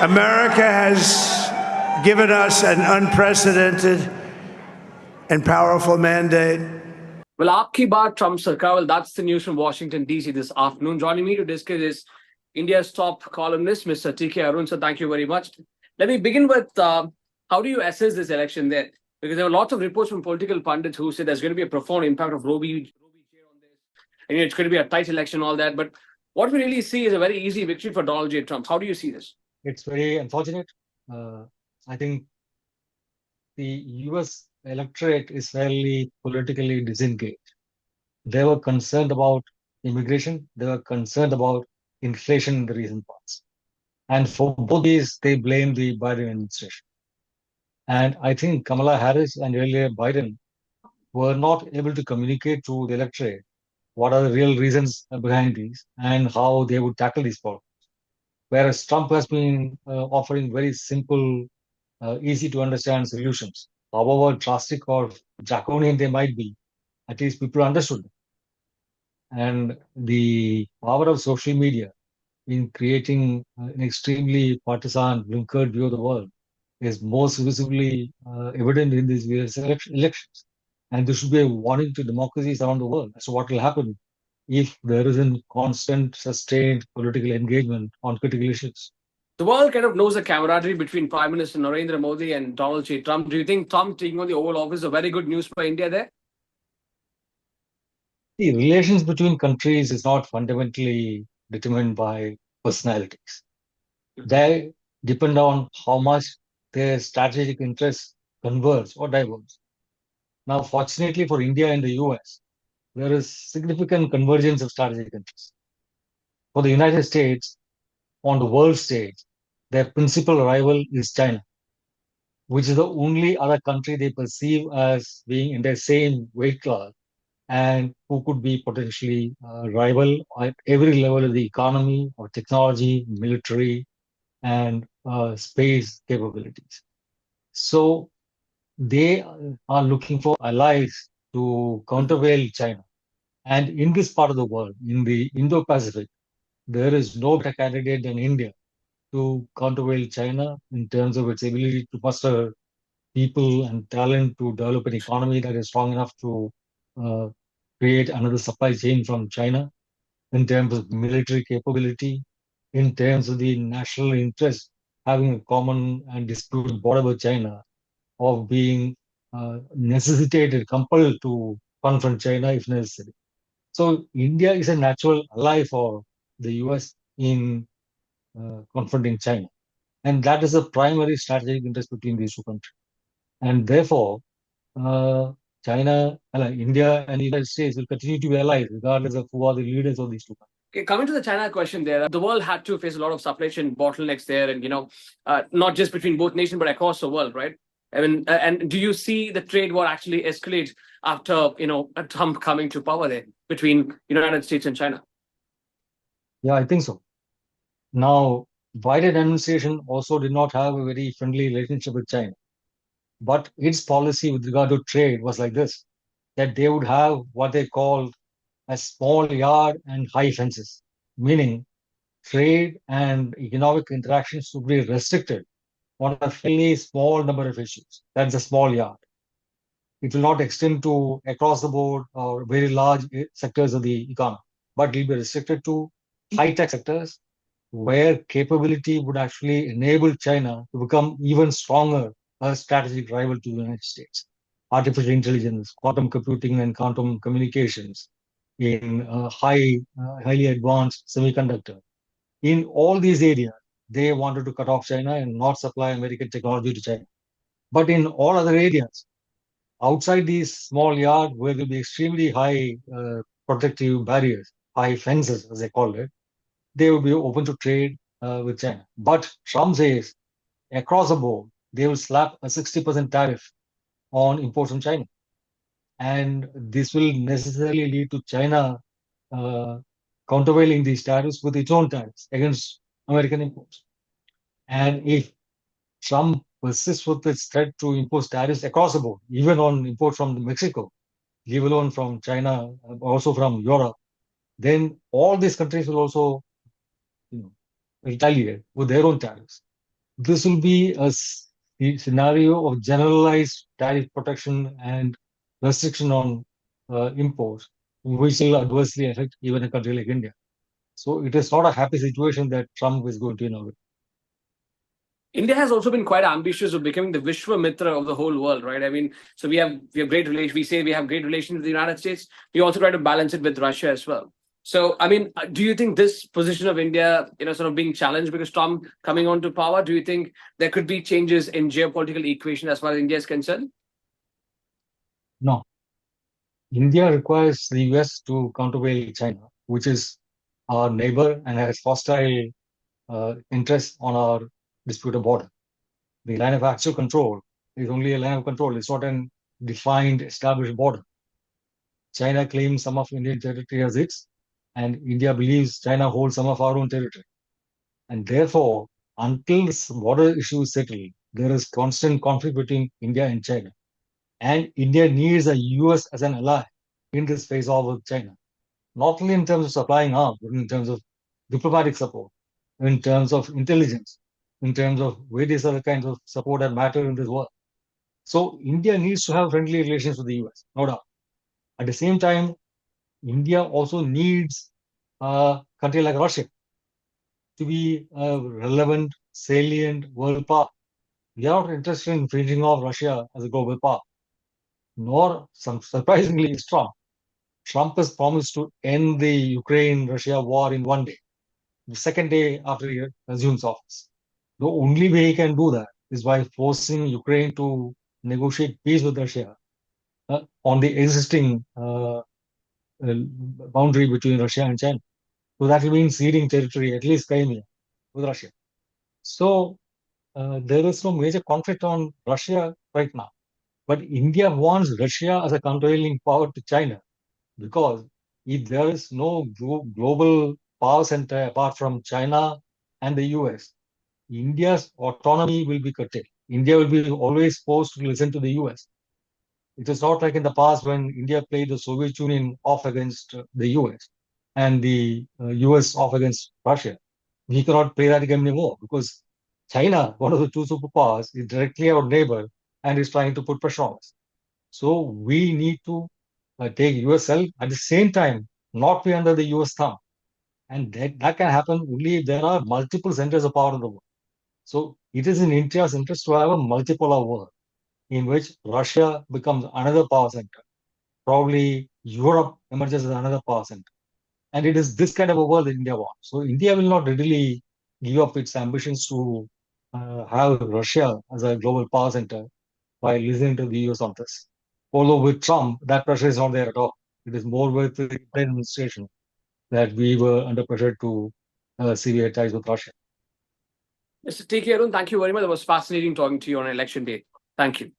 America has given us an unprecedented and powerful mandate. Well, Aapki Baat Trump Sarkar. Well, that's the news from Washington, D.C. this afternoon. Joining me to discuss is India's top columnist, Mr. TK Arun. So thank you very much. Let me begin with how do you assess this election there? Because there were lots of reports from political pundits who said there's going to be a profound impact of Roe v. Wade on this. And it's going to be a tight election, all that. But what we really see is a very easy victory for Donald J. Trump. How do you see this? It's very unfortunate. I think the US electorate is fairly politically disengaged. They were concerned about immigration, they were concerned about inflation in the recent past. And for both these, they blame the Biden administration. And I think Kamala Harris and earlier Biden were not able to communicate to the electorate what are the real reasons behind these and how they would tackle these problems. Whereas Trump has been offering very simple, easy to understand solutions. However drastic or draconian they might be, at least people understood them. And the power of social media in creating an extremely partisan, blinkered view of the world is most visibly evident in these various elections. And this should be a warning to democracies around the world as to what will happen if there isn't constant, sustained political engagement on critical issues. The world kind of knows the camaraderie between Prime Minister Narendra Modi and Donald J. Trump. Do you think Trump taking on the Oval Office is a very good news for India there? The relations between countries is not fundamentally determined by personalities. They depend on how much their strategic interests converge or diverge. Now, fortunately for India and the US, there is significant convergence of strategic interests. For the United States, on the world stage, their principal rival is China, which is the only other country they perceive as being in their same weight class and who could be potentially rival at every level of the economy or technology, military, and space capabilities. So they are looking for allies to countervail China. And in this part of the world, in the Indo-Pacific, there is no better candidate than India to countervail China in terms of its ability to muster people and talent to develop an economy that is strong enough to uh, create another supply chain from China, in terms of military capability, in terms of the national interest, having a common and disputed border with China, of being necessitated, compelled to confront China if necessary. So India is a natural ally for the US in confronting China. And that is a primary strategic interest between these two countries. And therefore, China, India, and the United States will continue to be allies, regardless of who are the leaders of these two countries. Okay, coming to the China question there, the world had to face a lot of supply chain bottlenecks there, and not just between both nations but across the world, right? I mean, and do you see the trade war actually escalate after Trump coming to power there between United States and China? Yeah, I think so. Now, Biden administration also did not have a very friendly relationship with China, but its policy with regard to trade was like this: that they would have what they called a small yard and high fences, meaning trade and economic interactions should be restricted on a fairly small number of issues. That's a small yard. It will not extend to across the board or very large sectors of the economy, but it will be restricted to high-tech sectors where capability would actually enable China to become even stronger a strategic rival to the United States. Artificial intelligence, quantum computing, and quantum communications in highly advanced semiconductor. In all these areas, they wanted to cut off China and not supply American technology to China. But in all other areas, outside these small yards where there will be extremely high protective barriers, high fences, as they call it, they would be open to trade with China. But Trump says across the board, they will slap a 60% tariff on imports from China. And this will necessarily lead to China uh, countervailing these tariffs with its own tariffs against American imports. And if Trump persists with its threat to impose tariffs across the board, even on imports from Mexico, leave alone from China, also from Europe, then all these countries will also retaliate with their own tariffs. this will be a scenario of generalized tariff protection and restriction on imports, which will adversely affect even a country like India. So it is not a happy situation that Trump is going to inaugurate. India has also been quite ambitious of becoming the Vishwa Mitra of the whole world, right? I mean, so we have great relations. We say we have great relations with the United States. We also try to balance it with Russia as well. So, I mean, do you think this position of India, sort of being challenged because Trump coming onto power? Do you think there could be changes in geopolitical equation as far as India is concerned? No, India requires the US to countervail China, which is our neighbor and has hostile interests on our disputed border. The line of actual control is only a line of control. It's not an defined, established border. China claims some of Indian territory as its, and India believes China holds some of our own territory. And therefore, until this border issue is settled, there is constant conflict between India and China. And India needs the US as an ally in this face off with China, not only in terms of supplying arms, but in terms of diplomatic support, in terms of intelligence, in terms of various other kinds of support that matter in this world. So India needs to have friendly relations with the US, no doubt. At the same time, India also needs a country like Russia to be a relevant, salient world power. We are not interested in finishing off Russia as a global power, nor, surprisingly, is Trump. Trump has promised to end the Ukraine-Russia war in one day, the second day after he assumes office. The only way he can do that is by forcing Ukraine to negotiate peace with Russia on the existing boundary between Russia and China. So that will mean ceding territory, at least Crimea, with Russia. So there is no major conflict on Russia right now. But India wants Russia as a countervailing power to China, because if there is no global power center apart from China and the US, India's autonomy will be curtailed. India will be always forced to listen to the US. It is not like in the past when India played the Soviet Union off against the US and the US off against Russia. We cannot play that game anymore because China, one of the two superpowers, is directly our neighbor and is trying to put pressure on us. So we need to take US help at the same time, not be under the US thumb. And that can happen only if there are multiple centers of power in the world. So it is in India's interest to have a multipolar world in which Russia becomes another power center. Probably Europe emerges as another power center. And it is this kind of a world that India wants. So India will not readily give up its ambitions to have Russia as a global power center by listening to the US on this. Although with Trump, that pressure is not there at all. It is more with the administration that we were under pressure to sever ties with Russia. Mr. TK Arun, thank you very much. It was fascinating talking to you on election day. Thank you.